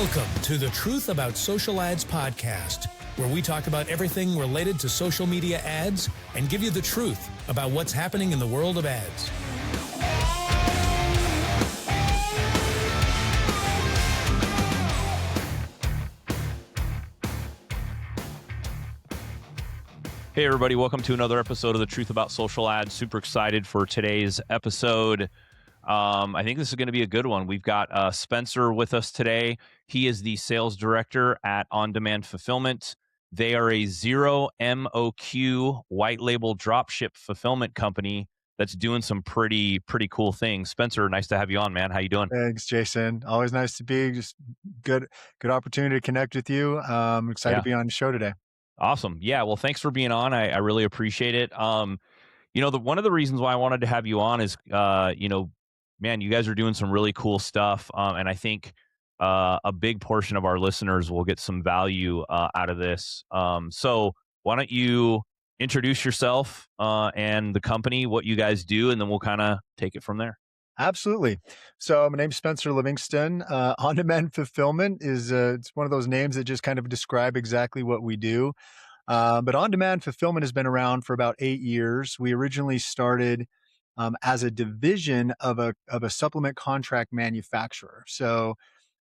Welcome to the Truth About Social Ads podcast, where we talk about everything related to social media ads and give you the truth about what's happening in the world of ads. Hey everybody, welcome to another episode of the Truth About Social Ads. Super excited for today's episode. I think this is going to be a good one. We've got Spencer with us today. He is the sales director at On-Demand Fulfillment. They are a Zero-MOQ white label dropship fulfillment company that's doing some pretty cool things. Spencer, nice to have you on, man. How you doing? Thanks, Jason. Always nice to be. Just good opportunity to connect with you. Excited to be on the show today. Awesome. Yeah. Well, thanks for being on. I really appreciate it. One of the reasons why I wanted to have you on is, man, you guys are doing some really cool stuff. And I think a big portion of our listeners will get some value out of this. So why don't you introduce yourself and the company, what you guys do, and then we'll kind of take it from there. Absolutely. So my name's Spencer Livingston. On-Demand Fulfillment is it's one of those names that just kind of describe exactly what we do. But On-Demand Fulfillment has been around for about 8 years. We originally started as a division of a supplement contract manufacturer. So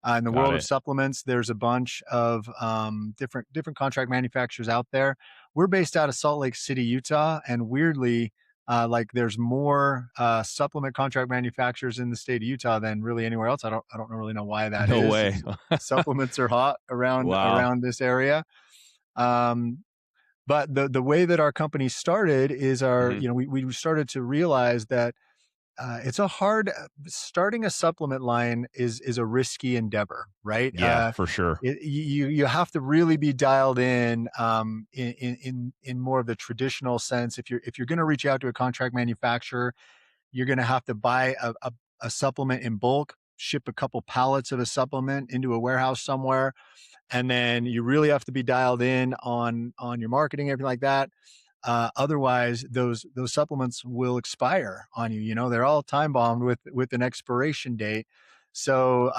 in the world of supplements, there's a bunch of different contract manufacturers out there. We're based out of Salt Lake City, Utah, and weirdly, there's more supplement contract manufacturers in the state of Utah than really anywhere else. I don't really know why that is. No way. Supplements are hot around this area. But the way that our company started is we started to realize that it's starting a supplement line is a risky endeavor, right? Yeah, for sure. You have to really be dialed in more of the traditional sense. If you're going to reach out to a contract manufacturer, you're going to have to buy a supplement in bulk, ship a couple pallets of a supplement into a warehouse somewhere. And then you really have to be dialed in on your marketing, everything like that. Otherwise, those supplements will expire on you. You know, they're all time bombed with an expiration date. So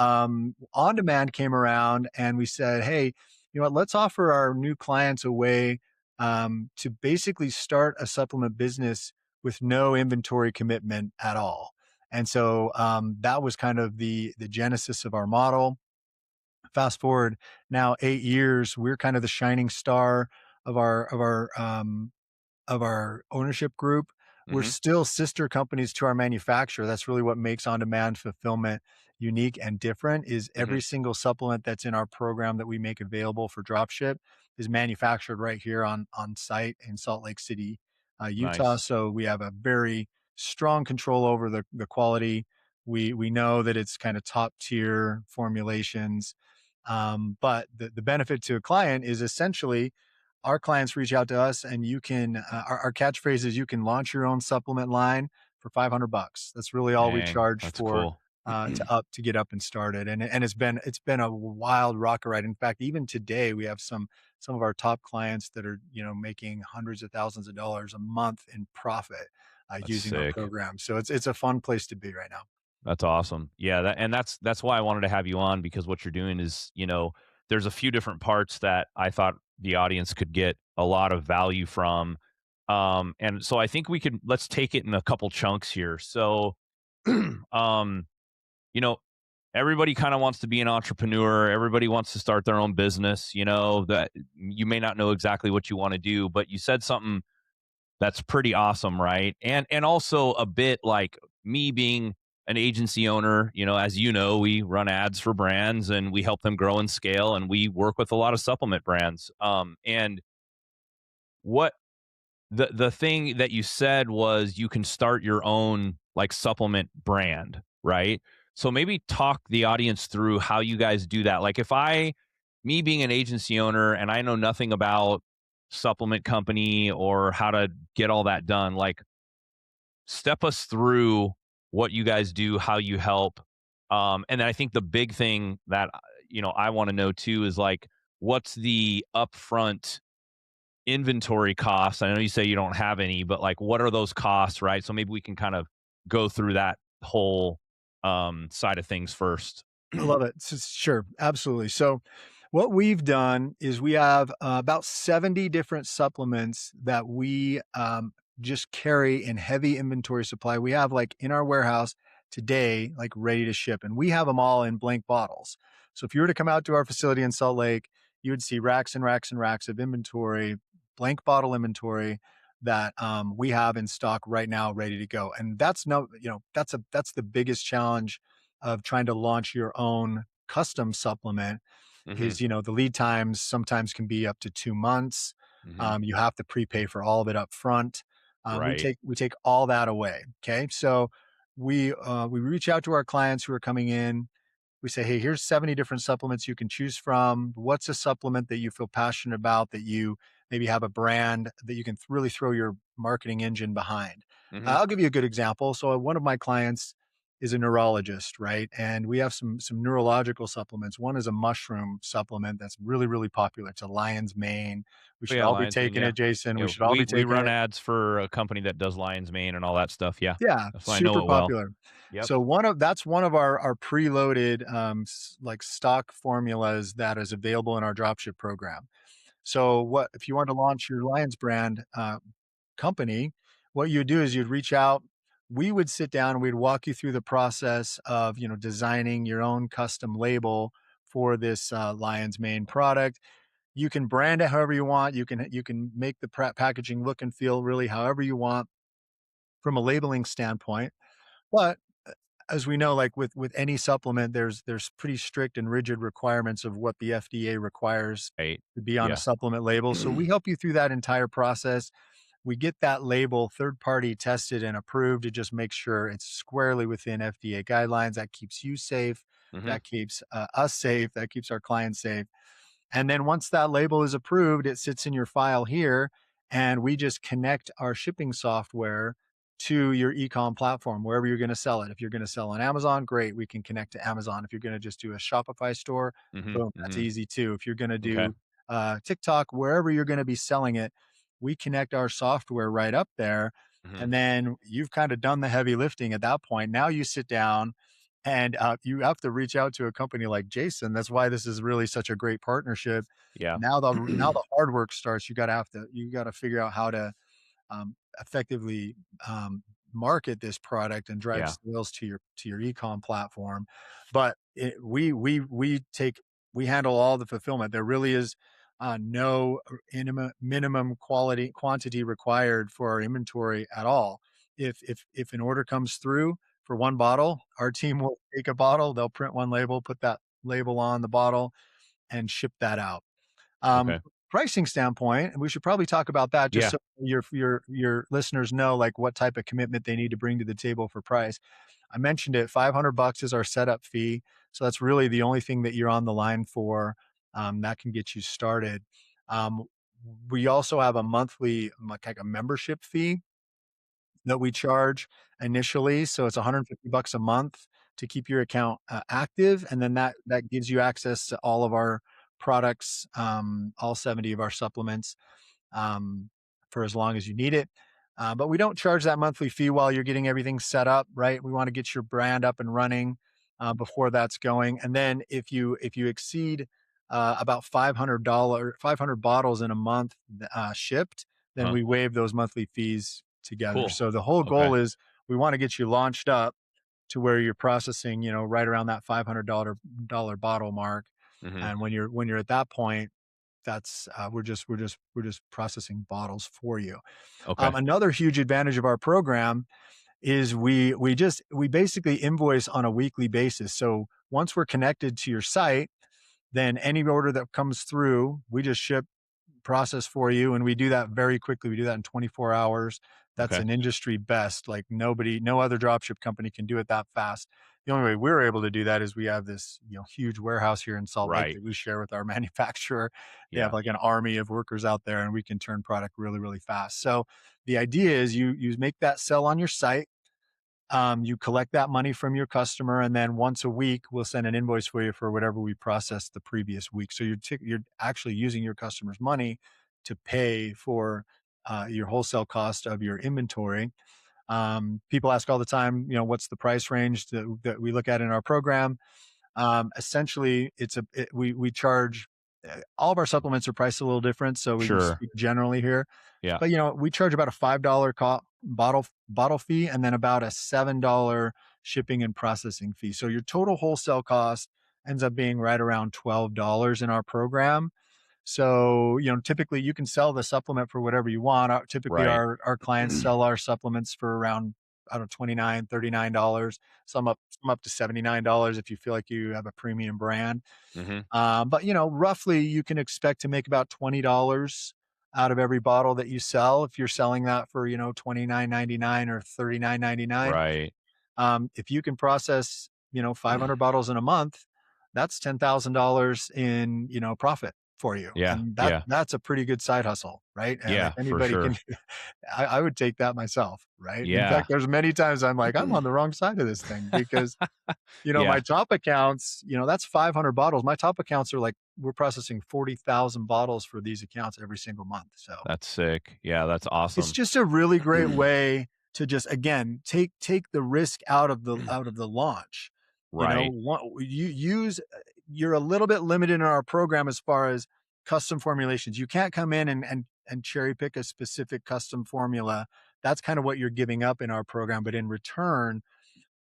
On-Demand came around and we said, hey, you know what? Let's offer our new clients a way to basically start a supplement business with no inventory commitment at all. And so that was kind of the genesis of our model. Fast forward now 8 years, we're kind of the shining star of our ownership group. Mm-hmm. We're still sister companies to our manufacturer. That's really what makes On-Demand Fulfillment unique and different is every single supplement that's in our program that we make available for dropship is manufactured right here on site in Salt Lake City, Utah. Nice. So we have a very strong control over the quality. We know that it's kind of top tier formulations. But the benefit to a client is essentially our clients reach out to us and you can, our catchphrase is you can launch your own supplement line for $500. That's really all we charge for, cool. to get up and started. And it's been a wild rocket ride. In fact, even today we have some of our top clients that are, making hundreds of thousands of dollars a month in profit using our program. So it's a fun place to be right now. That's awesome. Yeah. That's why I wanted to have you on, because what you're doing is, there's a few different parts that I thought the audience could get a lot of value from. And so I think let's take it in a couple chunks here. So, everybody kind of wants to be an entrepreneur. Everybody wants to start their own business, that you may not know exactly what you want to do, but you said something that's pretty awesome. Right. And also a bit like me being an agency owner, as you know, we run ads for brands and we help them grow and scale, and we work with a lot of supplement brands. And what the thing that you said was you can start your own like supplement brand, right? So maybe talk the audience through how you guys do that. Like me being an agency owner and I know nothing about supplement company or how to get all that done, like step us through what you guys do, how you help. And then I think the big thing that, I want to know too is like, what's the upfront inventory costs? I know you say you don't have any, but like, what are those costs, right? So maybe we can kind of go through that whole side of things first. I love it. Sure, absolutely. So, what we've done is we have about 70 different supplements that we just carry in heavy inventory supply. We have like in our warehouse today, like ready to ship, and we have them all in blank bottles. So, if you were to come out to our facility in Salt Lake, you would see racks and racks and racks of inventory, blank bottle inventory that we have in stock right now, ready to go. And that's no, that's the biggest challenge of trying to launch your own custom supplement Hmm. is, the lead times sometimes can be up to 2 months. Hmm. You have to prepay for all of it up front. We Right. take all that away. Okay. So we reach out to our clients who are coming in. We say, hey, here's 70 different supplements you can choose from. What's a supplement that you feel passionate about, that you maybe have a brand that you can really throw your marketing engine behind? Hmm. I'll give you a good example. So one of my clients is a neurologist, right? And we have some neurological supplements. One is a mushroom supplement that's really, really popular. It's a lion's mane. We Oh, should yeah, all be lion's mane. taking Yeah. it, Jason. We Yeah. should all be We taking run it. ads for a company that does lion's mane and all that stuff. Yeah. Yeah, That's why I know super it well. popular. Yep. So that's one of our preloaded like stock formulas that is available in our dropship program. So what if you want to launch your Lions brand company, what you'd do is you'd reach out, we would sit down and we'd walk you through the process of, designing your own custom label for this Lion's Mane product. You can brand it however you want. You can make the packaging look and feel really however you want from a labeling standpoint. But as we know, like with any supplement, there's pretty strict and rigid requirements of what the FDA requires Right. to be on a Yeah. supplement label. So we help you through that entire process. We get that label third party tested and approved to just make sure it's squarely within FDA guidelines. That keeps you safe. Hmm. That keeps us safe. That keeps our clients safe. And then once that label is approved, it sits in your file here, and we just connect our shipping software to your ecom platform, wherever you're going to sell it. If you're going to sell on Amazon, great, we can connect to Amazon. If you're going to just do a Shopify store, Hmm. boom, that's Hmm. easy too. If you're going to Okay. do TikTok, wherever you're going to be selling it, we connect our software right up there. Hmm. And then you've kind of done the heavy lifting at that point. Now you sit down and you have to reach out to a company like Jason. That's why this is really such a great partnership. Yeah. Now the hard work starts. You got to figure out how to effectively market this product and drive Yeah. sales to your ecom platform. But we handle all the fulfillment. There really is no minimum quantity required for our inventory at all. If an order comes through for one bottle, our team will take a bottle, they'll print one label, put that label on the bottle, and ship that out. Okay. Pricing standpoint, and we should probably talk about that just Yeah. so your listeners know like what type of commitment they need to bring to the table for price. I mentioned it, $500 is our setup fee. So that's really the only thing that you're on the line for. That can get you started. Um, we also have a monthly, like a membership fee that we charge initially. So it's $150 a month to keep your account active, and then that gives you access to all of our products, all 70 of our supplements, um, for as long as you need it. But we don't charge that monthly fee while you're getting everything set up, right? We want to get your brand up and running before that's going. And then if you exceed about $500 bottles in a month shipped, then Huh. we waive those monthly fees together. Cool. So the whole Okay. goal is we want to get you launched up to where you're processing, right around that $500 bottle mark. Hmm. And when you're at that point, that's we're just processing bottles for you. Okay. Another huge advantage of our program is we basically invoice on a weekly basis. So once we're connected to your site, then any order that comes through, we just ship process for you, and we do that very quickly. We do that in 24 hours. That's Okay. an industry best. Like no other dropship company can do it that fast. The only way we're able to do that is we have this, huge warehouse here in Salt Lake Right. that we share with our manufacturer. They have Yeah. like an army of workers out there, and we can turn product really, really fast. So the idea is you make that sell on your site. You collect that money from your customer, and then once a week, we'll send an invoice for you for whatever we processed the previous week. So you're actually using your customer's money to pay for your wholesale cost of your inventory. People ask all the time, what's the price range that we look at in our program? Essentially, we charge all of our supplements are priced a little different, so we can Sure. speak generally here. Yeah. But we charge about a $5 bottle fee, and then about a $7 shipping and processing fee. So your total wholesale cost ends up being right around $12 in our program. So, typically you can sell the supplement for whatever you want. Typically Right. our clients sell our supplements for around, I don't know, $29, $39, some up to $79 if you feel like you have a premium brand. Hmm. But roughly you can expect to make about $20 out of every bottle that you sell if you're selling that for, $29.99 or $39.99. Right. If you can process, 500 bottles in a month, that's $10,000 in, profit for you. Yeah. And Yeah. that's a pretty good side hustle, right? And if Yeah, for anybody can, sure. I would take that myself, right? In Yeah. fact, there's many times I'm like, I'm on the wrong side of this thing because, my Yeah. top accounts, that's 500 bottles. My top accounts are like, we're processing 40,000 bottles for these accounts every single month. So That's sick. Yeah, that's it's awesome. just a really great way to just, again, take the risk out of the launch. Right. You're a little bit limited in our program as far as custom formulations. You can't come in and cherry pick a specific custom formula. That's kind of what you're giving up in our program. But in return,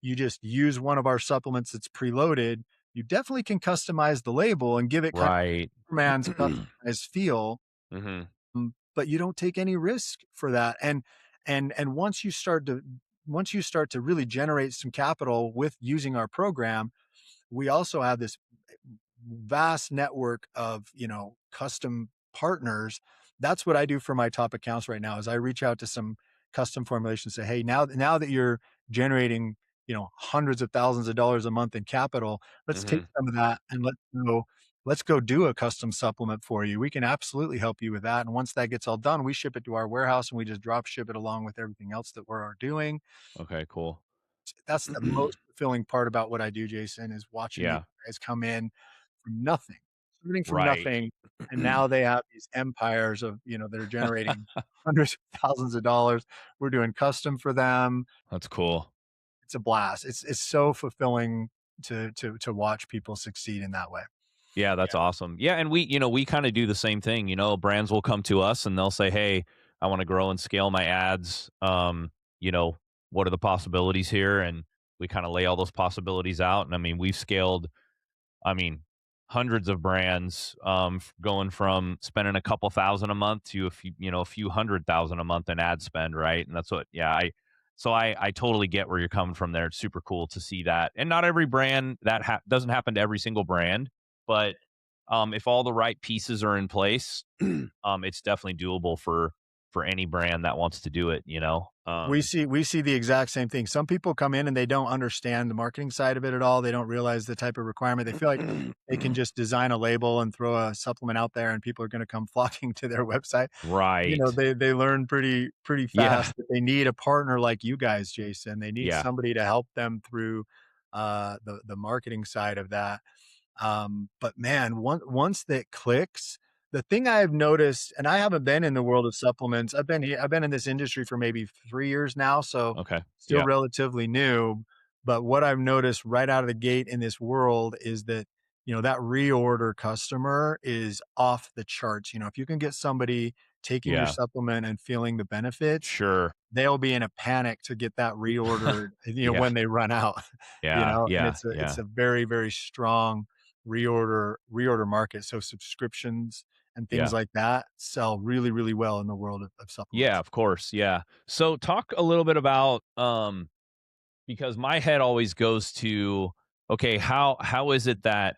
you just use one of our supplements that's preloaded. You definitely can customize the label and give it kind Right. of man's customized feel, Hmm. but you don't take any risk for that. And once you start to really generate some capital with using our program, we also have this vast network of, custom partners. That's what I do for my top accounts right now is I reach out to some custom formulations, say, hey, now that you're generating, hundreds of thousands of dollars a month in capital, let's take Hmm. some of that and let's go do a custom supplement for you. We can absolutely help you with that. And once that gets all done, we ship it to our warehouse and we just drop ship it along with everything else that we're doing. Okay, cool. That's the most fulfilling part about what I do, Jason, is watching these Yeah. guys come in from nothing, starting from Right. nothing, and now they have these empires of, that are generating hundreds of thousands of dollars. We're doing custom for them. That's cool. It's a blast. It's so fulfilling to watch people succeed in that way. Yeah, that's awesome. Yeah, and we kind of do the same thing. Brands will come to us and they'll say, "Hey, I want to grow and scale my ads. You know, what are the possibilities here?" And we kind of lay all those possibilities out. And I mean, we've scaled, I mean, hundreds of brands, going from spending a couple thousand a month to a few hundred thousand a month in ad spend, right? And that's what, yeah, I totally get where you're coming from there. It's super cool to see that, and not every brand that doesn't happen to every single brand, but if all the right pieces are in place, it's definitely doable for any brand that wants to do it. We see the exact same thing. Some people come in and they don't understand the marketing side of it at all. They don't realize the type of requirement. They feel like they can just design a label and throw a supplement out there and people are going to come flocking to their website. Right. They learn pretty Yeah. fast that they need a partner like you guys, Jason. They need Yeah. somebody to help them through the marketing side of that. But man, once that clicks, the thing I've noticed, and I haven't been in the world of supplements. I've been in this industry for maybe 3 years now, so Okay. still Yeah. relatively new. But what I've noticed right out of the gate in this world is that, that reorder customer is off the charts. If you can get somebody taking your Yeah. supplement and feeling the benefits, Sure. they'll be in a panic to get that reordered, Yeah. when they run out, Yeah. and Yeah. it's Yeah. a very, very strong reorder market. So subscriptions and things Yeah. like that sell really, really well in the world of Yeah, supplements. of course. Yeah. So talk a little bit about, because my head always goes to, okay, how is it that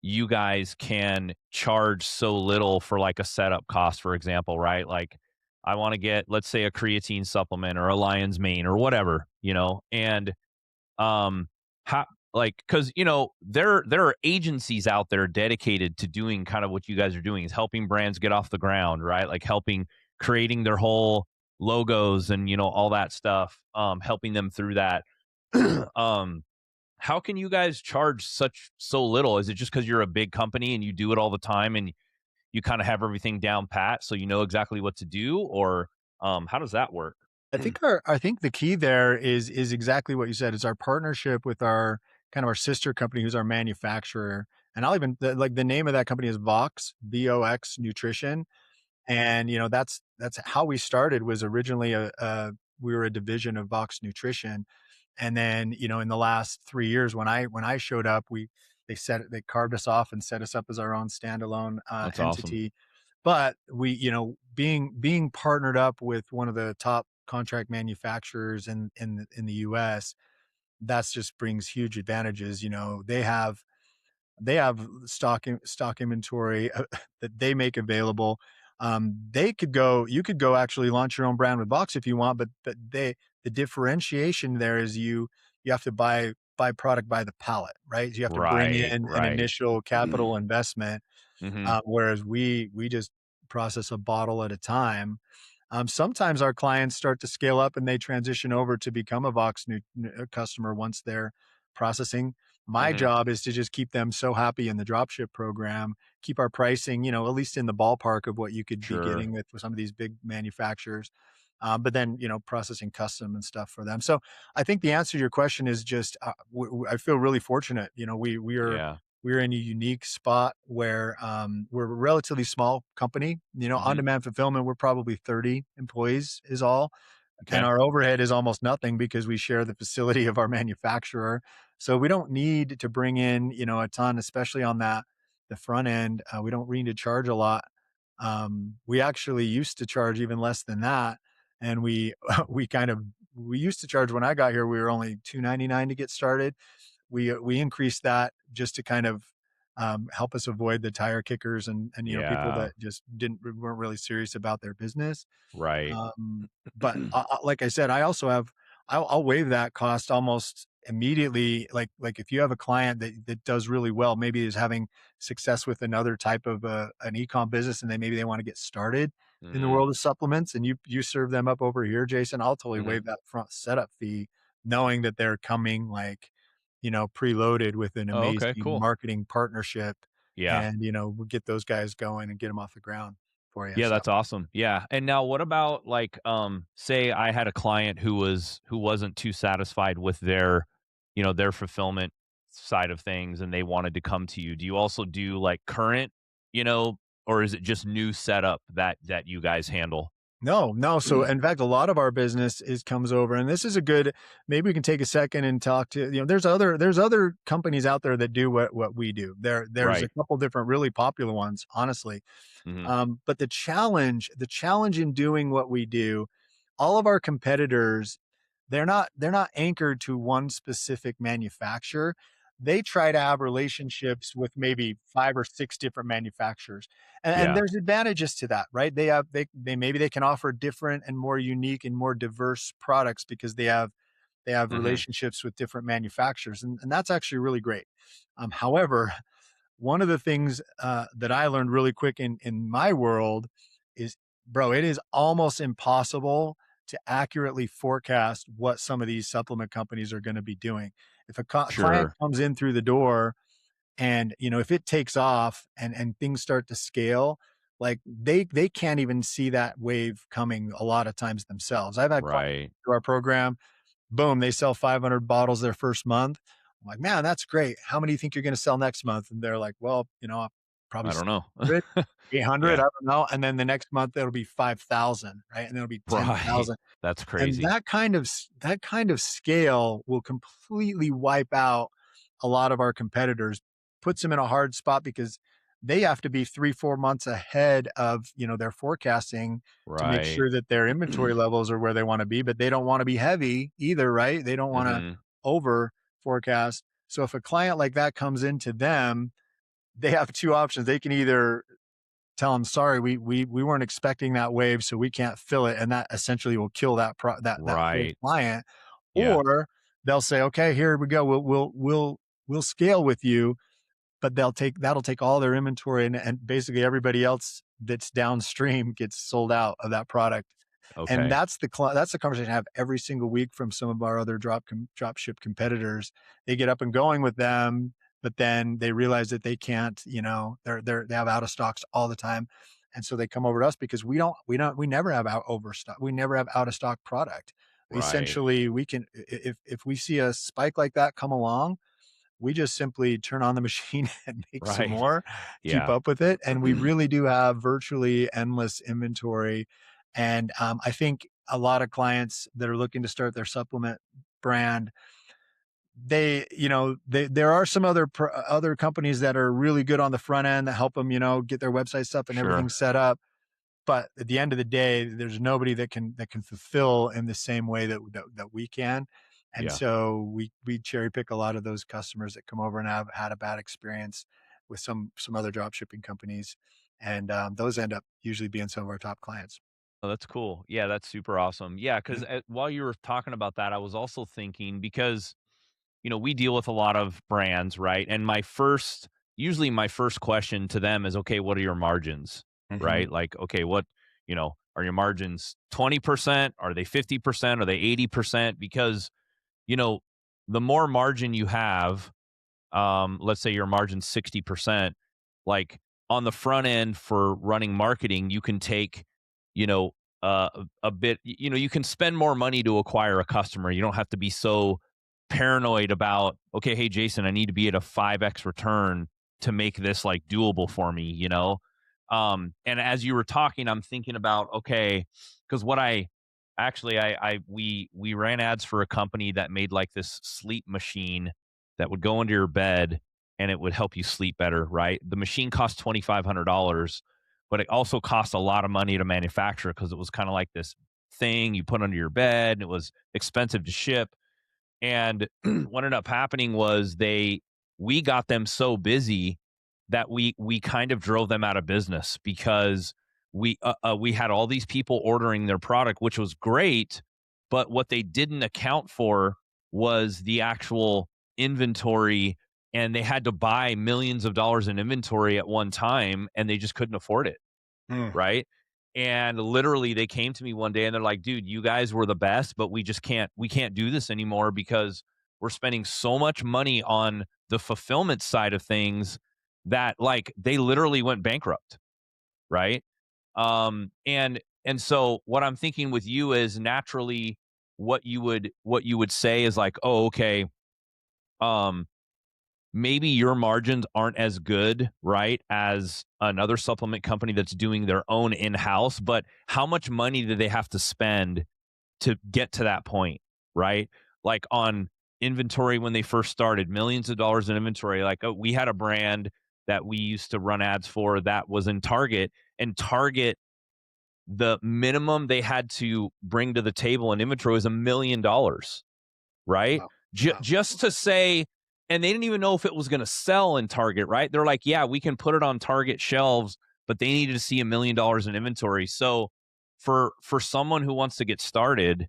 you guys can charge so little for like a setup cost, for example, right? Like I want to get, let's say, a creatine supplement or a lion's mane or whatever, and um how, like, because there are agencies out there dedicated to doing kind of what you guys are doing, is helping brands get off the ground, right? Like helping creating their whole logos and all that stuff, helping them through that. um how can you guys charge so little? Is it just because you're a big company and you do it all the time and you kind of have everything down pat so you know exactly what to do, or how does that work? I think the key there is exactly what you said, is our partnership with our kind of our sister company, who's our manufacturer. And I'll even like the name of that company is Vox, VOX Nutrition. And that's how we started. Was originally we were a division of Vox Nutrition, and then in the last 3 years when I showed up, they carved us off and set us up as our own standalone That's awesome. entity. But we being partnered up with one of the top contract manufacturers in the U.S., that's just brings huge advantages. They have stock inventory that they make available. You could go actually launch your own brand with Box if you want, but the differentiation there is you have to buy product by the pallet, right? You have to bring Right, in an right. initial capital investment, Hmm. whereas we just process a bottle at a time. Sometimes our clients start to scale up and they transition over to become a customer once they're processing. My Hmm. job is to just keep them so happy in the dropship program, keep our pricing, at least in the ballpark of what you could be Sure. getting with some of these big manufacturers. But then, processing custom and stuff for them. So I think the answer to your question is just, I feel really fortunate. Yeah. We're in a unique spot where we're a relatively small company. Hmm. On-demand fulfillment, we're probably 30 employees is all, and Okay. our overhead is almost nothing because we share the facility of our manufacturer. So we don't need to bring in, a ton, especially on the front end. We don't need to charge a lot. We actually used to charge even less than that, and we we used to charge when I got here. We were only $2.99 to get started. We increased that just to kind of help us avoid the tire kickers and people Yeah. that just weren't really serious about their business. Right. But like I said, I'll waive that cost almost immediately. Like if you have a client that does really well, maybe is having success with another type of an ecom business, and maybe they want to get started in the Hmm. world of supplements, and you serve them up over here, Jason, I'll totally Hmm. waive that front setup fee, knowing that they're coming like preloaded with an Oh, okay. amazing Cool. marketing partnership, Yeah. and we'll get those guys going and get them off the ground for you. Yeah, So that's awesome. Yeah. And now what about like say I had a client who wasn't too satisfied with their fulfillment side of things and they wanted to come to you. Do you also do like current, you know, or is it just new setup that you guys handle? No, no. So in fact, a lot of our business comes over, and this is a good. Maybe we can take a second and talk to. There's other companies out there that do what we do. There's a Right. couple different really popular ones, honestly. Hmm. But the challenge in doing what we do, all of our competitors, they're not anchored to one specific manufacturer. They try to have relationships with maybe 5 or 6 different manufacturers, and Yeah. there's advantages to that, right? They maybe they can offer different and more unique and more diverse products because they have Hmm. relationships with different manufacturers, and that's actually really great. However, one of the things that I learned really quick in my world is, bro, it is almost impossible to accurately forecast what some of these supplement companies are going to be doing. If a client Sure. comes in through the door, and if it takes off and things start to scale, like they can't even see that wave coming a lot of times themselves. I've had clients Right. through our program, boom, they sell 500 bottles their first month. I'm like, man, that's great. How many do you think you're going to sell next month? And they're like, well, I'll probably I don't sell know. 100, 800, I Yeah. don't know. And then the next month it'll be 5,000, right? And it'll be Right. 10,000. That's And crazy. that kind of scale will completely wipe out a lot of our competitors, puts them in a hard spot because they have to be 3, 4 months ahead of their forecasting to make Right. sure that their inventory levels are where they want to be, but they don't want to be heavy either, right? They don't want to Hmm. over forecast. So if a client like that comes into them, they have two options. They can either tell them, sorry, we weren't expecting that wave, so we can't fill it, and that essentially will kill that whole Right. client. Yeah. Or they'll say, okay, here we go, we'll scale with you, but that'll take all their inventory, and basically everybody else that's downstream gets sold out of that product. And Okay. that's the conversation I have every single week from some of our other drop ship competitors. They get up and going with them, but then they realize that they can't, they have out of stocks all the time. And so they come over to us because we never have overstock. We never have out of stock product. Right. Essentially, we can, if we see a spike like that come along, We just simply turn on the machine and make some Right. more, keep Yeah. up with it. And we really do have virtually endless inventory. And I think a lot of clients that are looking to start their supplement brand, there are some other companies that are really good on the front end that help them, get their website stuff and everything Sure. set up. But at the end of the day, there's nobody that can fulfill in the same way that we can. And Yeah. so we cherry pick a lot of those customers that come over and have had a bad experience with some other drop shipping companies, and those end up usually being some of our top clients. Oh, that's cool. Yeah, that's super awesome. Yeah, because Mhm. while you were talking about that, I was also thinking because we deal with a lot of brands, right? And usually my first question to them is, okay, what are your margins, Mhm. right? Like, okay, are your margins 20%? Are they 50%? Are they 80%? Because you know, the more margin you have, let's say your margin's 60%, like on the front end for running marketing, you can take, you know, a bit, you can spend more money to acquire a customer. You don't have to be so paranoid about, okay, hey, Jason, I need to be at a 5x return to make this like doable for me. And as you were talking, I'm thinking about, okay, because what I actually, we ran ads for a company that made like this sleep machine that would go into your bed and it would help you sleep better, right? The machine cost $2,500, but it also cost a lot of money to manufacture because it was kind of like this thing you put under your bed and it was expensive to ship. And what ended up happening was we got them so busy that we kind of drove them out of business because we had all these people ordering their product, which was great, but what they didn't account for was the actual inventory, and they had to buy millions of dollars in inventory at one time, and they just couldn't afford it, Mm. right? And literally they came to me one day and they're like, dude, you guys were the best, but we can't do this anymore because we're spending so much money on the fulfillment side of things that like they literally went bankrupt, right? And so what I'm thinking with you is naturally what you would say is like, oh, okay, um, maybe your margins aren't as good, right, as another supplement company that's doing their own in-house, but how much money do they have to spend to get to that point, right? Like on inventory when they first started, millions of dollars in inventory. Like we had a brand that we used to run ads for that was in Target, and Target, the minimum they had to bring to the table in inventory was $1 million, right? Wow. Wow. Just to say, and they didn't even know if it was going to sell in Target, right? They're like, yeah, we can put it on Target shelves, but they needed to see $1 million in inventory. So for someone who wants to get started,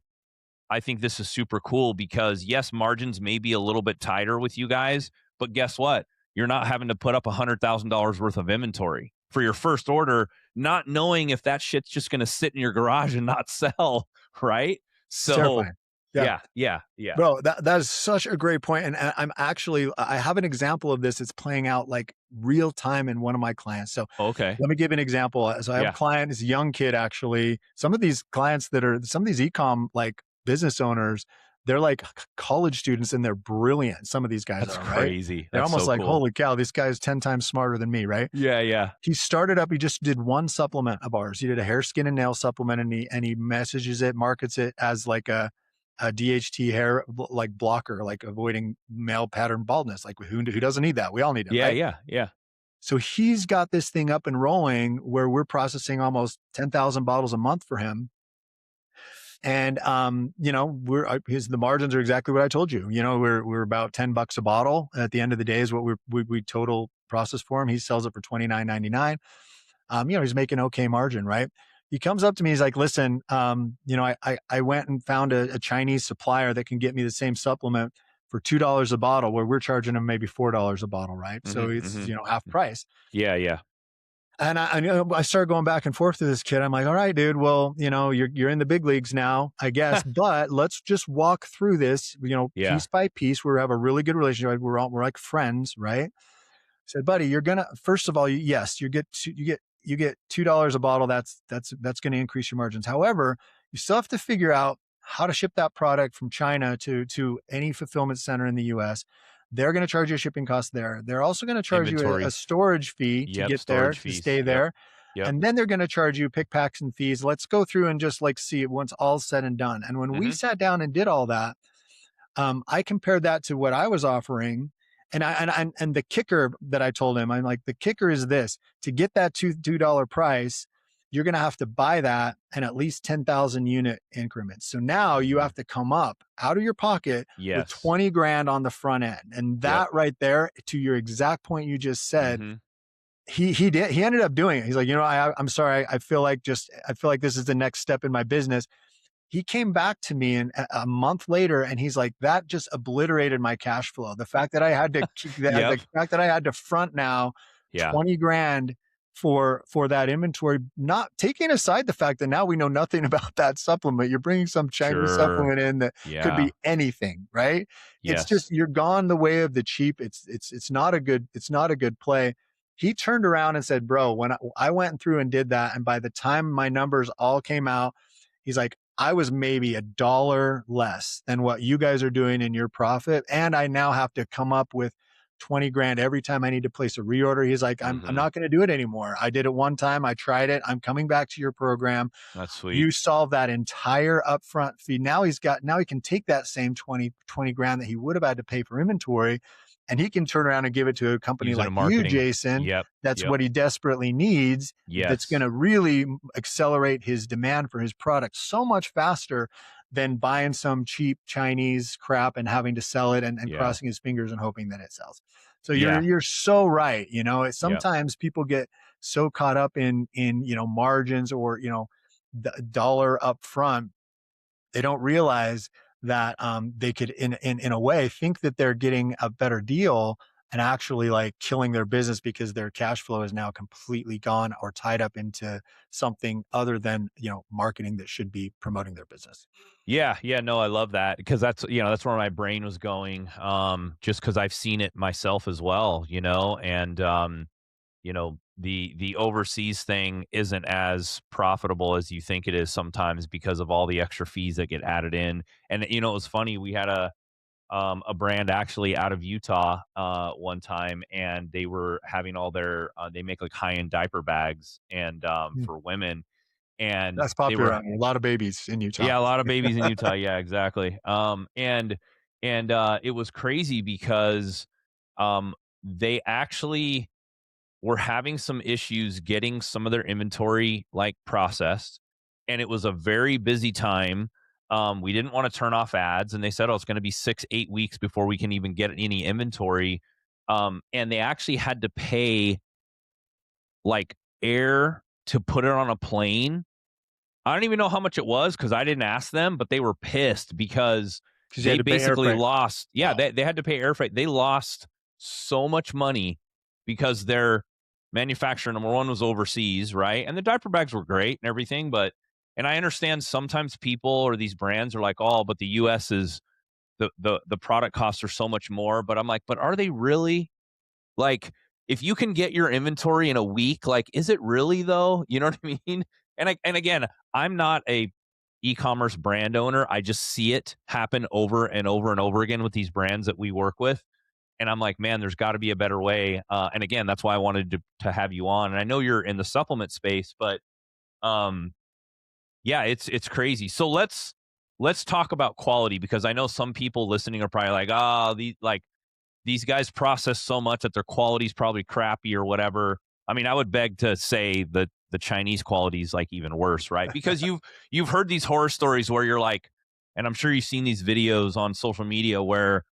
I think this is super cool because yes, margins may be a little bit tighter with you guys, but guess what? You're not having to put up $100,000 worth of inventory for your first order, not knowing if that shit's just going to sit in your garage and not sell, right? It's So terrifying. Yeah. yeah, yeah, yeah. Bro, that is such a great point, and I have an example of this. It's playing out like real time in one of my clients. So Okay. let me give an example. So I have a Yeah. client, this young kid actually. Some of these clients some of these e-com like business owners, they're like college students and they're brilliant. Some of these guys That's are, right? crazy. They're That's almost so like, cool. holy cow, this guy's 10 times smarter than me, right? Yeah, yeah. He just did one supplement of ours. He did a hair, skin, and nail supplement, and he messages it, markets it as like a DHT hair like blocker, like avoiding male pattern baldness. Like who doesn't need that? We all need it, Yeah, right? yeah, yeah. So he's got this thing up and rolling where we're processing almost 10,000 bottles a month for him. And the margins are exactly what I told you. We're about $10 a bottle. At the end of the day is what we total process for him. He sells it for $29.99. He's making okay margin, right? He comes up to me, he's like, listen, I went and found a Chinese supplier that can get me the same supplement for $2 a bottle, where we're charging him maybe $4 a bottle, right? So Mhm, it's, mhm. half price. Yeah, yeah. And I started going back and forth with this kid. I'm like, all right, dude, well, you're in the big leagues now, I guess, but let's just walk through this, Yeah. piece by piece. We have a really good relationship. We're like friends, right? Said, buddy, you're gonna, first of all, yes, you get $2 a bottle. That's going to increase your margins. However, you still have to figure out how to ship that product from China to any fulfillment center in the US. They're going to charge you a shipping cost there. They're also going to charge you Inventory. a storage fee to Yep. get there, Storage to fees. stay there. Yep. And then they're going to charge you pick, packs, and fees. Let's go through and just like see it once all's said and done. And when we sat down and did all that, I compared that to what I was offering. And the kicker that I told him, I'm like, the kicker is this: to get that $2 price, you're going to have to buy that in at least 10,000 unit increments. So now you have to come up out of your pocket with 20 grand on the front end. And that right there, to your exact point you just said, he ended up doing it. He's like, I'm sorry. I feel like this is the next step in my business. He came back to me a month later and he's like, that just obliterated my cash flow. The fact that I had to keep that, the fact that I had to front now 20 grand for that inventory, not taking aside the fact that now we know nothing about that supplement. You're bringing some Chinese supplement in that could be anything, right? It's just, you're gone the way of the cheap. It's not a good play. He turned around and said, bro, when I went through and did that, and by the time my numbers all came out, he's like, I was maybe $1 less than what you guys are doing in your profit. And I now have to come up with 20 grand every time I need to place a reorder. He's like, I'm not going to do it anymore. I did it one time. I tried it. I'm coming back to your program. That's sweet. You solve that entire upfront fee. Now he can take that same 20 grand that he would have had to pay for inventory, and he can turn around and give it to a company like you, Jason. That's what he desperately needs. That's going to really accelerate his demand for his product so much faster than buying some cheap Chinese crap and having to sell it and crossing his fingers and hoping that it sells. So you're so right. Sometimes people get so caught up in margins or the dollar up front, they don't realize that they could in a way think that they're getting a better deal and actually like killing their business because their cash flow is now completely gone or tied up into something other than marketing that should be promoting their business. No, I love that, because that's where my brain was going, just because I've seen it myself as well, and the overseas thing isn't as profitable as you think it is sometimes because of all the extra fees that get added in. And it was funny, we had a brand actually out of Utah one time, and they were having all their they make like high-end diaper bags and for women, and that's popular. A lot of babies in Utah. Yeah, a lot of babies in Utah. Yeah, exactly. And it was crazy because they actually were having some issues getting some of their inventory like processed, and it was a very busy time. We didn't want to turn off ads, and they said, it's going to be 6-8 weeks before we can even get any inventory. And they actually had to pay like air to put it on a plane. I don't even know how much it was because I didn't ask them, but they were pissed because they basically lost. Yeah, they had to pay air freight. They lost so much money because their manufacturer, number one, was overseas, right? And the diaper bags were great and everything, and I understand sometimes people or these brands are like, but the US is the product costs are so much more. But I'm like, but are they really? Like, if you can get your inventory in a week, like, is it really though? You know what I mean? And again, I'm not a e-commerce brand owner. I just see it happen over and over and over again with these brands that we work with. And I'm like, man, there's got to be a better way. And again, that's why I wanted to have you on. And I know you're in the supplement space, but it's crazy. So let's talk about quality, because I know some people listening are probably like, these guys process so much that their quality is probably crappy or whatever. I mean, I would beg to say that the Chinese quality is like even worse, right? Because you've heard these horror stories where you're like, and I'm sure you've seen these videos on social media where,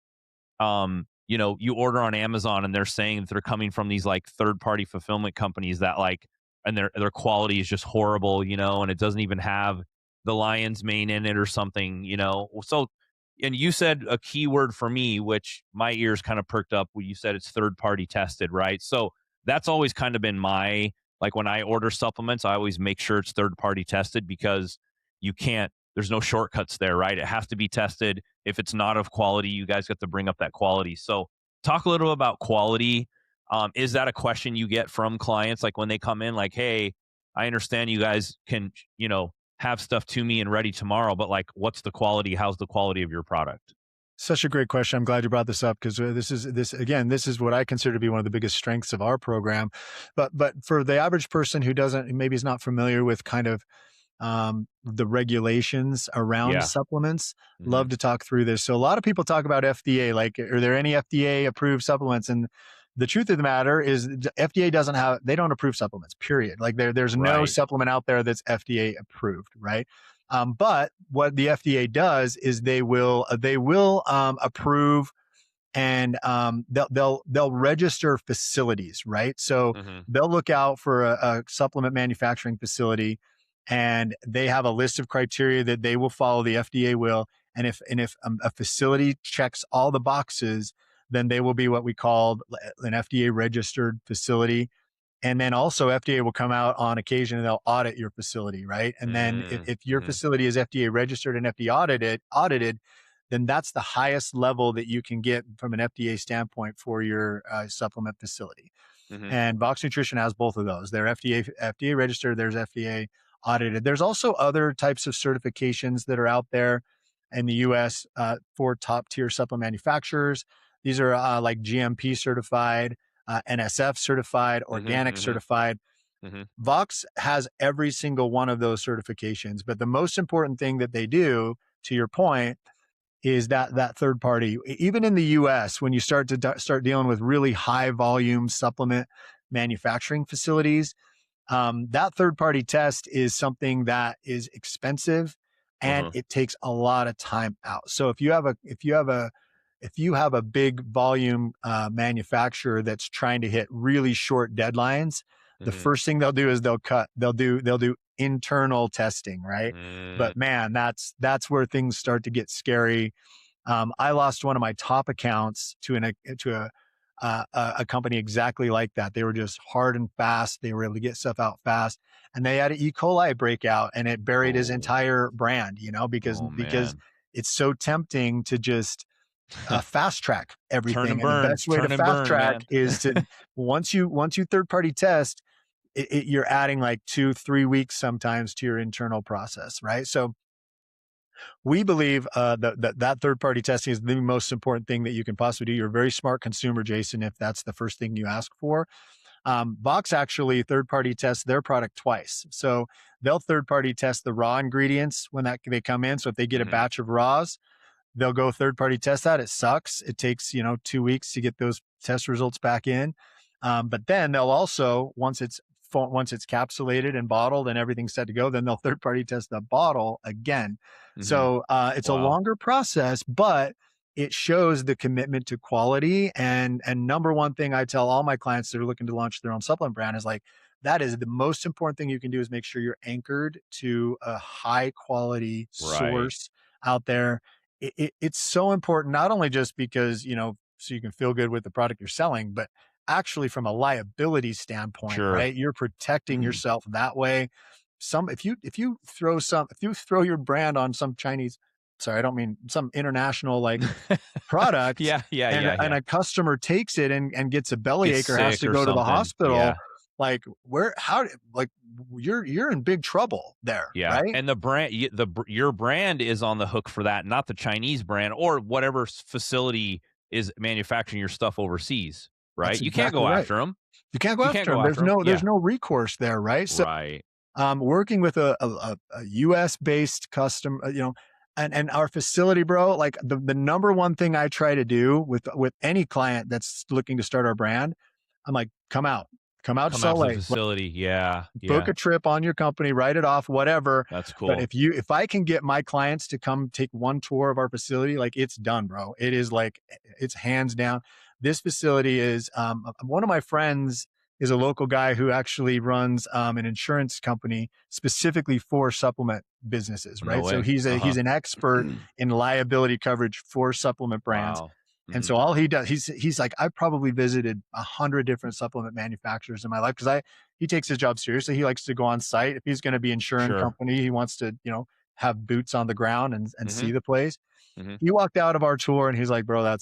you order on Amazon and they're saying that they're coming from these like third-party fulfillment companies that like, and their quality is just horrible, and it doesn't even have the lion's mane in it or something, So, and you said a key word for me, which my ears kind of perked up when you said it's third-party tested, right? So that's always kind of been like when I order supplements, I always make sure it's third-party tested, because there's no shortcuts there, right? It has to be tested. If it's not of quality, you guys have to bring up that quality. So talk a little about quality. Is that a question you get from clients? Like when they come in like, hey, I understand you guys can, have stuff to me and ready tomorrow, but like, what's the quality? How's the quality of your product? Such a great question. I'm glad you brought this up because this is what I consider to be one of the biggest strengths of our program. But for the average person who maybe is not familiar with kind of the regulations around Yeah. supplements, Hmm. love to talk through this. So a lot of people talk about FDA, like, are there any FDA approved supplements? And the truth of the matter is FDA they don't approve supplements, period. Like there's no Right. supplement out there that's FDA approved, right? But what the FDA does is they will approve, and they'll register facilities, right? So Hmm. they'll look out for a supplement manufacturing facility, and they have a list of criteria that they will follow. The FDA will, and if a facility checks all the boxes, then they will be what we call an FDA registered facility. And then also FDA will come out on occasion and they'll audit your facility, right? And then if your Hmm. facility is FDA registered and FDA audited, then that's the highest level that you can get from an FDA standpoint for your supplement facility. Hmm. And Box Nutrition has both of those. They're FDA registered. There's FDA audited. There's also other types of certifications that are out there in the U.S. For top tier supplement manufacturers. These are like GMP certified, NSF certified, Hmm. organic Hmm. certified. Hmm. Vox has every single one of those certifications. But the most important thing that they do, to your point, is that third party. Even in the US, when you start dealing with really high volume supplement manufacturing facilities, that third party test is something that is expensive and Uh-huh. it takes a lot of time out. So if you have a big volume manufacturer that's trying to hit really short deadlines, the Hmm. first thing they'll do is they'll do internal testing, right? Mm. But man, that's where things start to get scary. I lost one of my top accounts to a company exactly like that. They were just hard and fast. They were able to get stuff out fast, and they had an E. coli breakout, and it buried his Oh, entire brand. oh Because man. it's so tempting to just fast track Turn everything, and and the burn. best way to Turn and fast burn, track man. is to once you third party test, you're adding like 2-3 weeks sometimes to your internal process, right? So we believe that third party testing is the most important thing that you can possibly do. You're a very smart consumer, Jason, if that's the first thing you ask for. Vox actually third party tests their product twice. So they'll third party test the raw ingredients when they come in. So if they get a Hmm. batch of raws, they'll go third party test that. It sucks. It takes 2 weeks to get those test results back in. But then they'll also once it's capsulated and bottled and everything's set to go, then they'll third party test the bottle again. Hmm. So it's a Wow. longer process, but it shows the commitment to quality. And number one thing I tell all my clients that are looking to launch their own supplement brand is like, that is the most important thing you can do, is make sure you're anchored to a high quality Right. source out there. It's so important, not only just because, so you can feel good with the product you're selling, but actually from a liability standpoint, Sure. right? You're protecting yourself that way. If you throw your brand on some Chinese, sorry, I don't mean some international like product, Yeah. Yeah. and Yeah. Yeah. a customer takes it and gets a Gets bellyache or has sick to or go to the something. hospital, Yeah. like like you're in big trouble there, Yeah, right? and the brand, your brand is on the hook for that, not the Chinese brand or whatever facility is manufacturing your stuff overseas, right? That's You can't exactly go right. after them. You can't go You can't after them. go There's after them. no there's Yeah, no recourse there, right? So right. working with a US based customer, and our facility, bro, like the number one thing I try to do with any client that's looking to start our brand, I'm like, come out to Come out Salt to the Lake, facility. Yeah, book yeah, a trip on your company, write it off, whatever. that's But cool. if I can get my clients to come take one tour of our facility, like, it's done, bro. It is like, it's hands down. This facility is, one of my friends is a local guy who actually runs an insurance company specifically for supplement businesses, No right? So way. he's an expert in liability coverage for supplement brands. Wow. And Hmm. so all he does, he's like, I've probably visited 100 different supplement manufacturers in my life, because he takes his job seriously. He likes to go on site. If he's going to be insuring Sure. company, he wants to, have boots on the ground and Hmm. see the place. Hmm. He walked out of our tour and he's like, bro,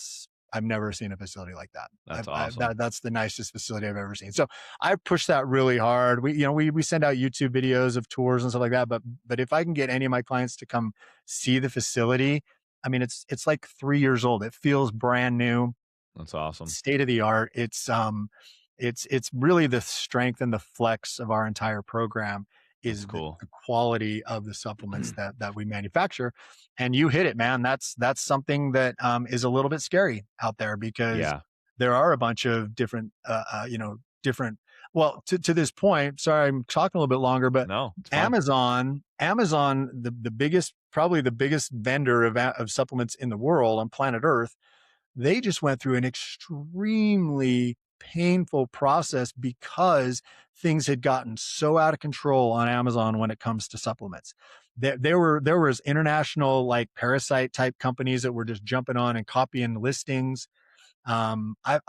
I've never seen a facility like that. That's awesome. That's the nicest facility I've ever seen. So I push that really hard. We send out YouTube videos of tours and stuff like that. But if I can get any of my clients to come see the facility, I mean, it's like 3 years old. It feels brand new, That's awesome. state of the art. It's really the strength and the flex of our entire program That's is cool. the quality of the supplements that we manufacture. And you hit it, man. That's something that is a little bit scary out there because Yeah. there are a bunch of different, different. Well, to this point, sorry, I'm talking a little bit longer, but No, it's fine. Amazon, the biggest, probably the biggest vendor of supplements in the world on planet Earth, they just went through an extremely painful process because things had gotten so out of control on Amazon when it comes to supplements. There was international like parasite type companies that were just jumping on and copying listings. I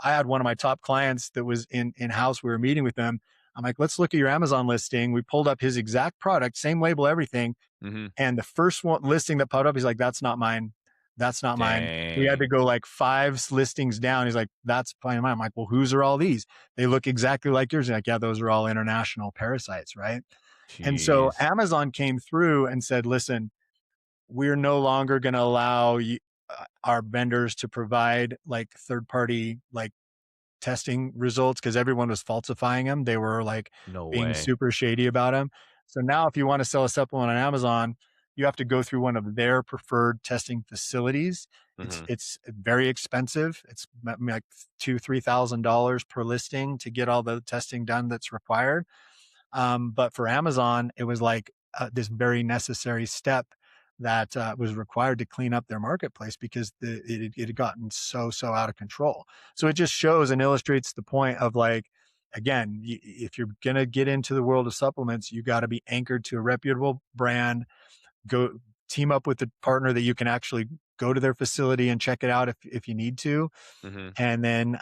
had one of my top clients that was in house. We were meeting with them. I'm like, let's look at your Amazon listing. We pulled up his exact product, same label, everything. Mm-hmm. And the first one listing that popped up, he's like, that's not mine. That's not mine. We had to Dang. go like 5 listings down. He's like, that's fine. I'm like, well, whose are all these? They look exactly like yours. He's like, yeah, those are all international parasites, right? And so Jeez. Amazon came through and said, listen, we're no longer going to allow our vendors to provide like third party like testing results because everyone was falsifying them. They were like No being way. super shady about them. So now if you want to sell a supplement on Amazon, you have to go through one of their preferred testing facilities. Mm-hmm. It's very expensive. It's like $2,000-3,000 per listing to get all the testing done that's required. But for Amazon, it was like this very necessary step that was required to clean up their marketplace because it had gotten so out of control. So it just shows and illustrates the point of like, again, if you're going to get into the world of supplements, you got to be anchored to a reputable brand, go team up with a partner that you can actually go to their facility and check it out if you need to, Mm-hmm. and then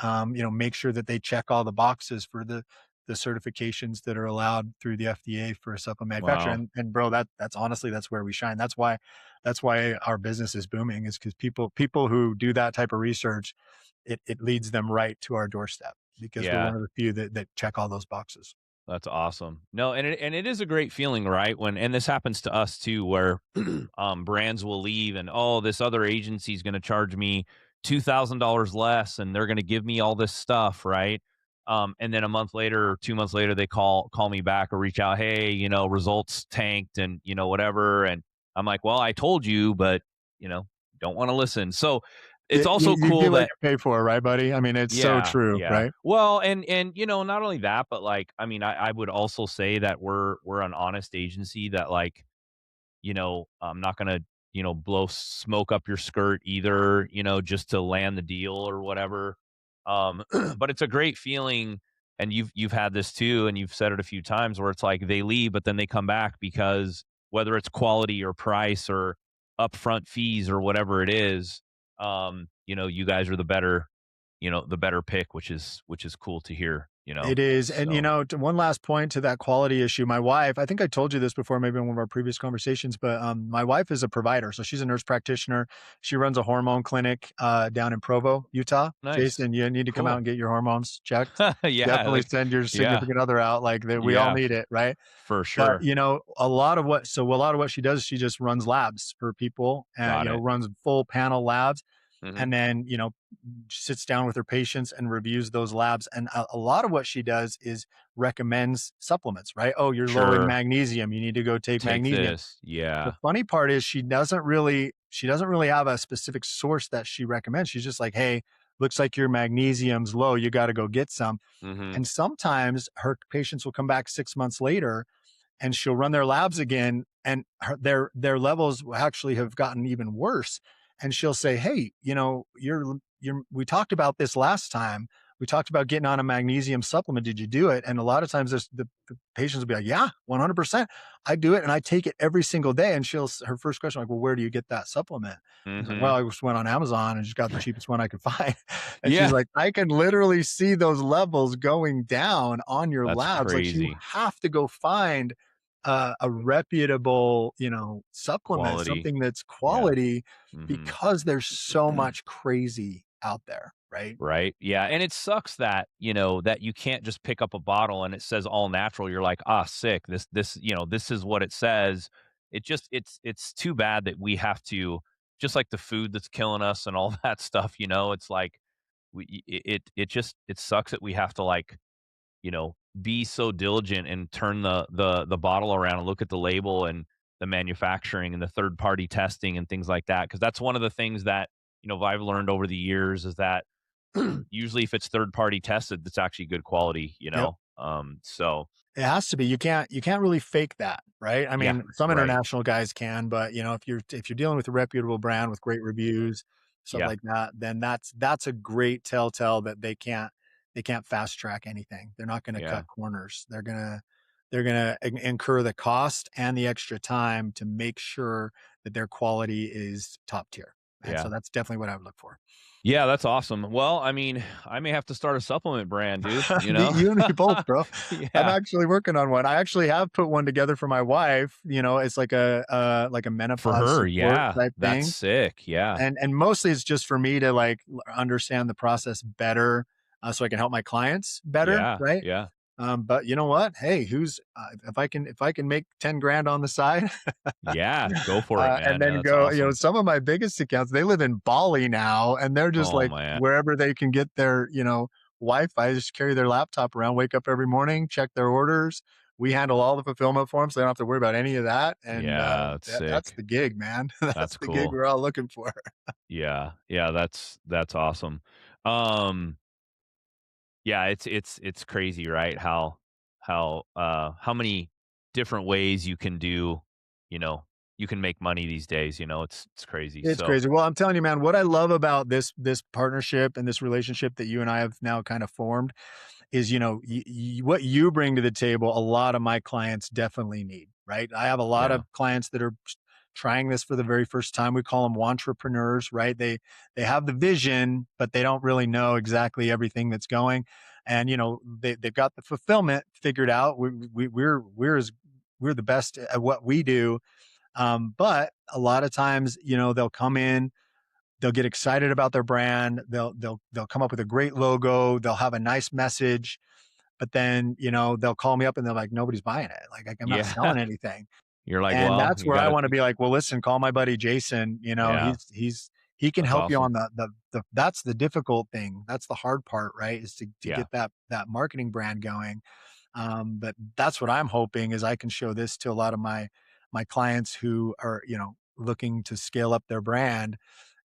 make sure that they check all the boxes for the certifications that are allowed through the FDA for a supplement manufacturer. Wow. And bro, that's honestly, that's where we shine. That's why our business is booming, is because people who do that type of research, it leads them right to our doorstep because we're Yeah. one of the few that check all those boxes. That's awesome. No, and it is a great feeling, right? And this happens to us too, where brands will leave and this other agency is going to charge me $2,000 less, and they're going to give me all this stuff, right? And then a month later or 2 months later, they call me back or reach out, hey, results tanked and whatever, and I'm like, well, I told you, but don't want to listen. So it's also You cool get what that you pay for, right, buddy? I mean, it's so yeah, true, yeah. right? Well, and not only that, but like, I mean, I would also say that we're an honest agency that like, I'm not gonna, blow smoke up your skirt either, just to land the deal or whatever. But it's a great feeling, and you've had this too, and you've said it a few times where it's like they leave, but then they come back because whether it's quality or price or upfront fees or whatever it is, you guys are the better pick, which is cool to hear, It is. And, So one last point to that quality issue. My wife, I think I told you this before, maybe in one of our previous conversations, but my wife is a provider. So she's a nurse practitioner. She runs a hormone clinic down in Provo, Utah. nice. Jason, you need to come out Cool. and get your hormones checked. Yeah, Definitely send your yeah, significant other out. Like that, we all yeah, need it, right? for But sure. a lot of what she does, she just runs labs for people, and Got it. runs full panel labs, Hmm. and then sits down with her patients and reviews those labs. And a lot of what she does is recommends supplements, right? Oh, you're low in Sure. magnesium, you need to go take Take magnesium. this. The Yeah. funny part is she doesn't really have a specific source that she recommends. She's just like, hey, looks like your magnesium's low, you got to go get some. Hmm. And sometimes her patients will come back 6 months later and she'll run their labs again, and their levels will actually have gotten even worse. And she'll say, hey, we talked about this last time. We talked about getting on a magnesium supplement. Did you do it? And a lot of times the patients will be like, yeah, 100%. I do it and I take it every single day. And her first question, like, well, where do you get that supplement? I was like, Hmm. well, I just went on Amazon and just got the cheapest one I could find. And she's Yeah. like, I can literally see those levels going down on your That's labs. Like, you crazy. have to go find a reputable, supplement, Quality. something that's Yeah. quality, Hmm. because there's so much crazy out there, right? Right. Yeah. And it sucks that, that you can't just pick up a bottle and it says all natural. You're like, sick. This is what it says. It's too bad that we have to just like the food that's killing us and all that stuff, it's like it sucks that we have to like, be so diligent and turn the bottle around and look at the label and the manufacturing and the third party testing and things like that. Cause that's one of the things that, I've learned over the years is that usually if it's third party tested, it's actually good quality, Yep. So It has to be. You can't really fake that, right? I yeah, mean, some right. international guys can, but if you're dealing with a reputable brand with great reviews, stuff Yeah, like that, then that's a great telltale that they can't fast track anything. They're not going to yeah, cut corners. They're going to incur the cost and the extra time to make sure that their quality is top tier. And so yeah. that's definitely what I would look for. Yeah, that's awesome. Well, I mean, I may have to start a supplement brand, dude, you know? You and me both, bro. I'm Yeah. actually working on one. I actually have put one together for my wife. It's like a For menopause her, support yeah. type That's thing, sick. Yeah. and mostly it's just for me to like understand the process better, so I can help my clients better, Yeah. right? Yeah. But you know what? Hey, who's if I can make 10 grand on the side, Yeah. Go for it, and man. Yeah, then that's go, awesome. some of my biggest accounts, they live in Bali now, and they're just Oh like man. wherever they can get their, Wi-Fi, just carry their laptop around, wake up every morning, check their orders. We handle all the fulfillment for them, so they don't have to worry about any of that. And Yeah, that's that's sick. the gig, man. That's That's the gig cool. we're all looking for. Yeah. Yeah, that's awesome. Um yeah, it's crazy, right? How many different ways you can do, you know, you can make money these days, it's crazy. It's So, crazy. Well, I'm telling you, man, what I love about this partnership and this relationship that you and I have now kind of formed is, what you bring to the table, a lot of my clients definitely need, right? I have a lot yeah. of clients that are trying this for the very first time. We call them entrepreneurs, right? They have the vision, but they don't really know exactly everything that's going. And they've got the fulfillment figured out. We're the best at what we do. But a lot of times, they'll come in, they'll get excited about their brand, they'll come up with a great logo, they'll have a nice message, but then, they'll call me up and they're like, nobody's buying it. Like, I'm not Yeah. selling anything. You're like, And "Well, that's you where I gotta." want to be like, well, listen, call my buddy Jason. Yeah, He can that's help you awesome. on the that's the difficult thing. That's the hard part, right? Is to Yeah. get that marketing brand going. But that's what I'm hoping is I can show this to a lot of my clients who are, looking to scale up their brand.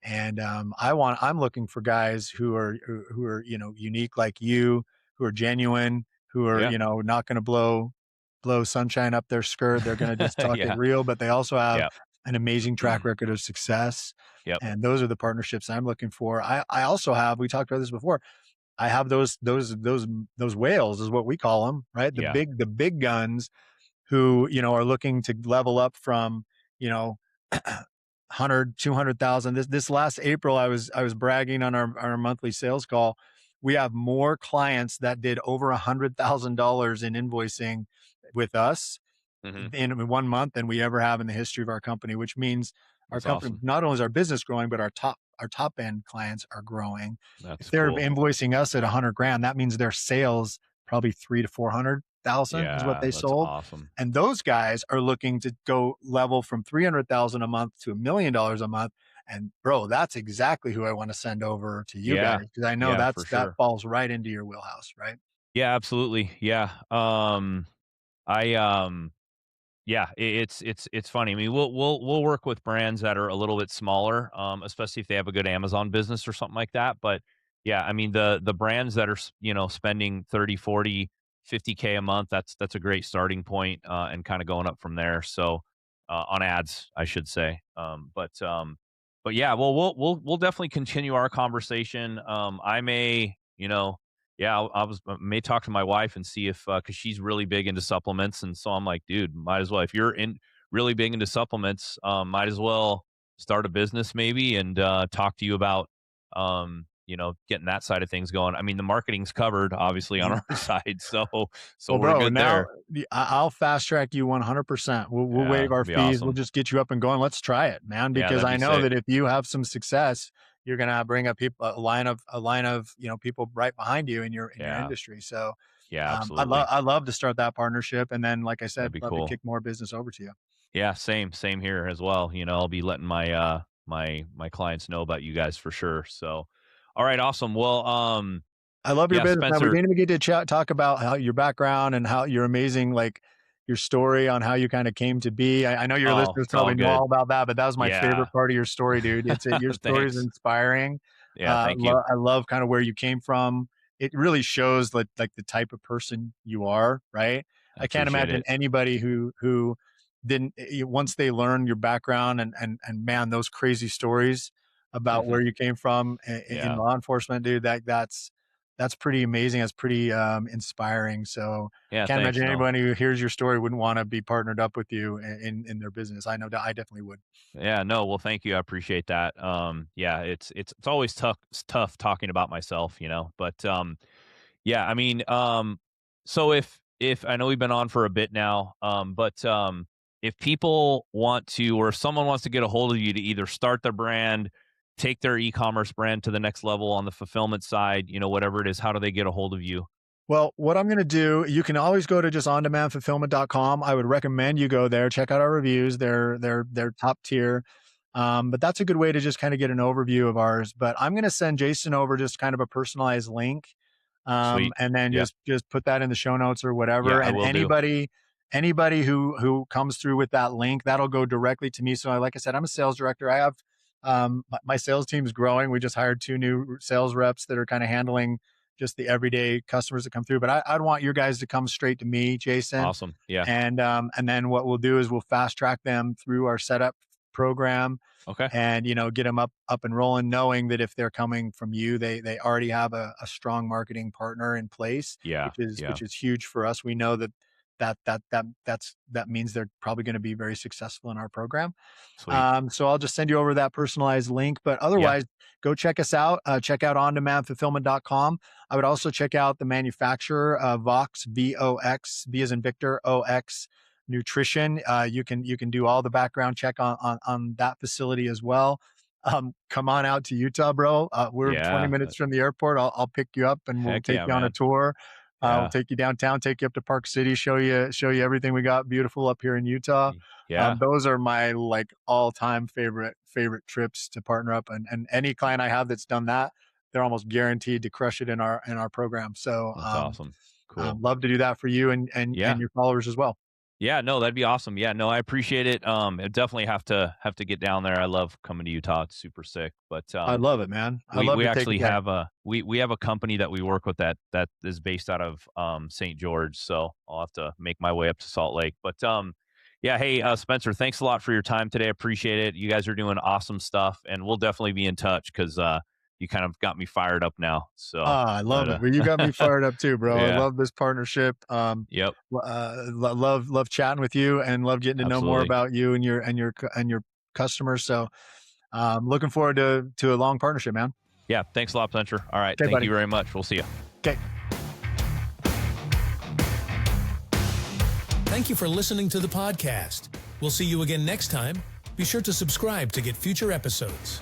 And I'm looking for guys who are unique like you, who are genuine, who are Yeah. not going to blow sunshine up their skirt. They're going to just talk it Yeah. real, but they also have Yep. an amazing track record of success. Yep. And those are the partnerships I'm looking for. I also have, we talked about this before, I have those whales is what we call them, right? The Yeah. big guns who, are looking to level up from, you know, 100, 200,000. This last April, I was bragging on our monthly sales call. We have more clients that did over $100,000 in invoicing with us Mhm. in 1 month than we ever have in the history of our company, which means our That's company, awesome. not only is our business growing, but our top end clients are growing. If That's they're cool. invoicing us at 100 grand, that means their sales probably 300,000 to 400,000 is what Yeah, they that's sold. awesome. And those guys are looking to go level from 300,000 a month to $1 million a month. And bro, that's exactly who I want to send over to you Yeah. guys because I know Yeah, for that sure. falls right into your wheelhouse, right? Yeah, absolutely. Yeah. I Yeah, it's funny. I mean, we'll work with brands that are a little bit smaller, especially if they have a good Amazon business or something like that. But yeah, I mean the brands that are spending 30, 40, 50K a month, that's a great starting point, and kind of going up from there. So on ads, I should say. But yeah, well we'll definitely continue our conversation. I may yeah, I may talk to my wife and see if because she's really big into supplements, and so I'm like, dude, might as well if you're in really big into supplements, might as well start a business maybe and talk to you about getting that side of things going. I mean, the marketing's covered obviously on our side, so Well, we're bro, good now there. I'll fast track you 100%. We'll Yeah, waive our that'd be fees. We'll awesome. just get you up and going. Let's try it, man, Yeah, because that'd I be know sick. that if you have some success, you're gonna bring up people a line of people right behind you in your Yeah, industry. So yeah, I love absolutely. I love to start that partnership, and then like I That'd said, be love to cool. kick more business over to you. Yeah, same here as well. I'll be letting my my clients know about you guys for sure. So, all right, awesome. Well, I love your yeah, business. Now we Spencer. didn't even get to talk about how your background and how your amazing, like your story on how you kind of came to be. I know your Oh, listeners it's all probably know good. all about that, but that was my Yeah. favorite part of your story, dude. Your story is Thanks. inspiring. Yeah, thank you. I love kind of where you came from. It really shows like the type of person you are, right? I I can't appreciate imagine it. anybody who didn't once they learn your background and man, those crazy stories about where you came from in Yeah. law enforcement, dude. That's pretty amazing. That's pretty inspiring. So I Yeah, can't thanks. imagine No. anybody who hears your story wouldn't want to be partnered up with you in their business. I know that I definitely would. Yeah, no, well, thank you. I appreciate that. Yeah, it's always tough talking about myself, but yeah, I mean, so if I know we've been on for a bit now, but if people want to, or if someone wants to get a hold of you to either start their brand, take their e-commerce brand to the next level on the fulfillment side, whatever it is, how do they get a hold of you? Well, what I'm going to do, you can always go to just ondemandfulfillment.com. I would recommend you go there, check out our reviews. They're top tier. But that's a good way to just kind of get an overview of ours. But I'm going to send Jason over just kind of a personalized link. Sweet. And then Yep. just put that in the show notes or Yeah, whatever. I And will do. anybody who comes through with that link, that'll go directly to me. So like I said, I'm a sales director. I have my sales team is growing. We just hired 2 new sales reps that are kind of handling just the everyday customers that come through. But I'd want your guys to come straight to me, Jason. Awesome. Yeah. And then what we'll do is we'll fast track them through our setup program Okay. and get them up and rolling, knowing that if they're coming from you, they already have a strong marketing partner in place, Yeah. Yeah. which is huge for us. We know that means they're probably going to be very successful in our program. Sweet. So I'll just send you over that personalized link, but Yeah. otherwise go check us out. Check out ondemandfulfillment.com. I would also check out the manufacturer, Vox, VOX, V as in Victor, OX Nutrition. You can do all the background check on that facility as well. Come on out to Utah, bro. We're 20 Yeah. minutes from the airport. I'll pick you up and we'll Heck take yeah, you on a man. tour. We'll Yeah. take you downtown, take you up to Park City, show you everything we got beautiful up here in Utah. Yeah. Those are my like all-time favorite trips to partner up, and any client I have that's done that, they're almost guaranteed to crush it in our program. So That's awesome. Cool. love to do that for you Yeah. and your followers as well. Yeah, no, that'd be awesome. Yeah, no, I appreciate it. I definitely have to get down there. I love coming to Utah. It's super sick. But I love it, man. I we love we to take actually it there. have we have a company that we work with that is based out of St. George. So I'll have to make my way up to Salt Lake. But yeah, hey Spencer, thanks a lot for your time today. I appreciate it. You guys are doing awesome stuff, and we'll definitely be in touch because you kind of got me fired up now. So, I love it. but Well, you got me fired up too, bro. I yeah, love this partnership. yep, Love chatting with you and love getting to know more absolutely. about you and your customers. So, looking forward to a long partnership, man. Yeah, thanks a lot, Spencer. All right, Okay, thank buddy. you very much. We'll see you. Okay. Thank you for listening to the podcast. We'll see you again next time. Be sure to subscribe to get future episodes.